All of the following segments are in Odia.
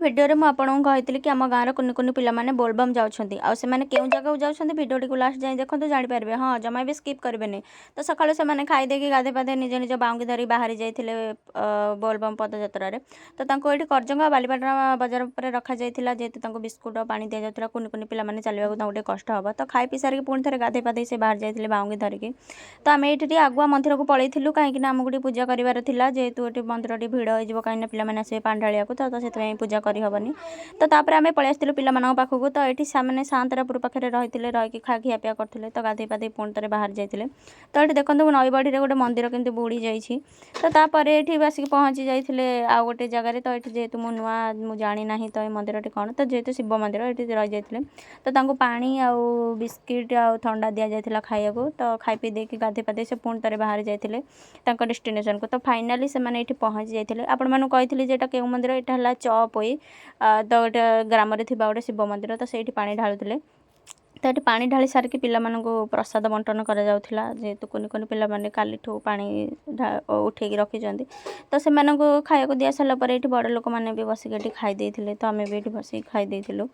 ଭିଡ଼ିଓରେ ମୁଁ ଆପଣଙ୍କୁ କହିଥିଲି କି ଆମ ଗାଁର କୁନି କୁନି ପିଲାମାନେ ବୋଲବମ୍ ଯାଉଛନ୍ତି। ଆଉ ସେମାନେ କେଉଁ ଜାଗାକୁ ଯାଉଛନ୍ତି ଭିଡ଼ିଓଟିକୁ ଲାଷ୍ଟ ଯାଏଁ ଦେଖନ୍ତୁ ଜାଣିପାରିବେ। ହଁ, ଜମା ବି ସ୍କିପ୍ କରିବେନି। ତ ସକାଳୁ ସେମାନେ ଖାଇଦେଇକି ଗାଧୋଇ ପାଧୋଇ ନିଜ ନିଜ ବାଉଙ୍ଗି ଧରି ବାହାରି ଯାଇଥିଲେ ବୋଲବମ୍ ପଦଯାତ୍ରାରେ। ତ ତାଙ୍କୁ ଏଠି କରଜଙ୍ଗ ଆଉ ବାଲିପାଟଣା ବଜାର ଉପରେ ରଖାଯାଇଥିଲା, ଯେହେତୁ ତାଙ୍କୁ ବିସ୍କୁଟ ଆଉ ପାଣି ଦିଆଯାଉଥିଲା। କୁନି କୁନି ପିଲାମାନେ ଚାଲିବାକୁ ତାଙ୍କୁ ଟିକେ କଷ୍ଟ ହେବ। ତ ଖାଇ ପିଇ ସାରିକି ପୁଣି ଥରେ ଗାଧୋଇ ପାଧୋଇ ସେ ବାହାରି ଯାଇଥିଲେ ବାଉଙ୍ଗି ଧରିକି। ତ ଆମେ ଏଇଠି ଟିକେ ଆଗୁଆ ମନ୍ଦିରକୁ ପଳେଇଥିଲୁ, କାହିଁକିନା ଆମକୁ ଟିକେ ପୂଜା କରିବାର ଥିଲା, ଯେହେତୁ ଏଠି ମନ୍ଦିରଟି ଭିଡ଼ ହୋଇଯିବ, କାହିଁକିନା ପିଲାମାନେ ଆସିବେ ପାଣି ଢାଳିବାକୁ। ତ ସେଥିପାଇଁ ପୂଜା କରିହେବନି। ତ ତାପରେ ଆମେ ପଳେଇ ଆସିଥିଲୁ ପିଲାମାନଙ୍କ ପାଖକୁ। ତ ଏଠି ସେମାନେ ସାଆନ୍ତରାପୁର ପାଖରେ ରହିଥିଲେ, ରହିକି ଖିଆପିଆ କରିଥିଲେ। ତ ଗାଧୋଇ ପାଧୋଇ ପୁଣି ଥରେ ବାହାରି ଯାଇଥିଲେ। ତ ଏଠି ଦେଖନ୍ତୁ ନଈ ବଢ଼ିରେ ଗୋଟେ ମନ୍ଦିର କେମିତି ବୁଡ଼ି ଯାଇଛି। ତ ତାପରେ ଏଠି ଆସିକି ପହଞ୍ଚି ଯାଇଥିଲେ ଆଉ ଗୋଟେ ଜାଗାରେ। ତ ଏଠି ଯେହେତୁ ମୁଁ ଜାଣିନାହିଁ ତ ଏ ମନ୍ଦିରଟି କ'ଣ, ତ ଯେହେତୁ ଶିବ ମନ୍ଦିର ଏଠି ରହିଯାଇଥିଲେ। ତ ତାଙ୍କୁ ପାଣି ଆଉ ବିସ୍କିଟ୍ ଆଉ ଥଣ୍ଡା ଦିଆଯାଇଥିଲା ଖାଇବାକୁ। ତ ଖାଇ ପିଇ ଦେଇକି ଗାଧୋଇ ପାଧୋଇ ସେ ପୁଣି ଥରେ ବାହାରି ଯାଇଥିଲେ ତାଙ୍କ ଡେଷ୍ଟିନେସନ୍କୁ। ତ ଫାଇନାଲି ସେମାନେ ଏଠି ପହଞ୍ଚି ଯାଇଥିଲେ। ଆପଣମାନଙ୍କୁ କହିଥିଲି ଯେ ଏଇଟା କେଉଁ ମନ୍ଦିର, ଏଇଟା ହେଲା ଚପୋଇ। ତ ଏଇଟା ଗ୍ରାମରେ ଥିବା ଗୋଟେ ଶିବ ମନ୍ଦିର। ତ ସେଇଠି ପାଣି ଢାଳୁଥିଲେ। ତ ଏଠି ପାଣି ଢାଳି ସାରିକି ପିଲାମାନଙ୍କୁ ପ୍ରସାଦ ବଣ୍ଟନ କରାଯାଉଥିଲା, ଯେହେତୁ କୁନି କୁନି ପିଲାମାନେ କାଲିଠୁ ପାଣି ଉଠେଇକି ରଖିଛନ୍ତି। ତ ସେମାନଙ୍କୁ ଖାଇବାକୁ ଦିଆ ସାରିଲା ପରେ ଏଠି ବଡ଼ ଲୋକମାନେ ବି ବସିକି ଏଠି ଖାଇ ଦେଇଥିଲେ। ତ ଆମେ ବି ଏଠି ବସିକି ଖାଇ ଦେଇଥିଲୁ।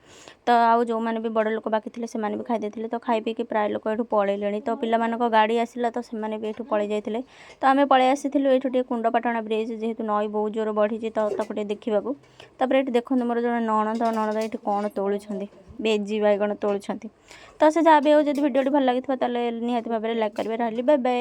ତ ଆଉ ଯେଉଁମାନେ ବି ବଡ଼ ଲୋକ ବାକି ଥିଲେ ସେମାନେ ବି ଖାଇ ଦେଇଥିଲେ। ତ ଖାଇ ପିଇକି ପ୍ରାୟ ଲୋକ ଏଠୁ ପଳେଇଲେଣି। ତ ପିଲାମାନଙ୍କ ଗାଡ଼ି ଆସିଲା, ତ ସେମାନେ ବି ଏଠୁ ପଳେଇ ଯାଇଥିଲେ। ତ ଆମେ ପଳେଇ ଆସିଥିଲୁ ଏଇଠୁ ଟିକେ କୁଣ୍ଡପାଟଣା ବ୍ରିଜ୍, ଯେହେତୁ ନଈ ବହୁତ ଜୋର ବଢ଼ିଛି, ତ ତାକୁ ଟିକେ ଦେଖିବାକୁ। ତାପରେ ଏଠି ଦେଖନ୍ତୁ ମୋର ଜଣେ ନଣନ୍ଦ ଏଠି କ'ଣ ତୋଳୁଛନ୍ତି, ବେଜି ବାଇଗଣ ତୋଳୁଛନ୍ତି। ତ ସେ ଯାହା ବି ହେଉ, ଯଦି ଭିଡ଼ିଓଟି ଭଲ ଲାଗିଥିବ ତାହେଲେ ନିହାତି ଭାବରେ ଲାଇକ୍ କରିବେ। ରହିଲି, ବାଏ ବାଏ।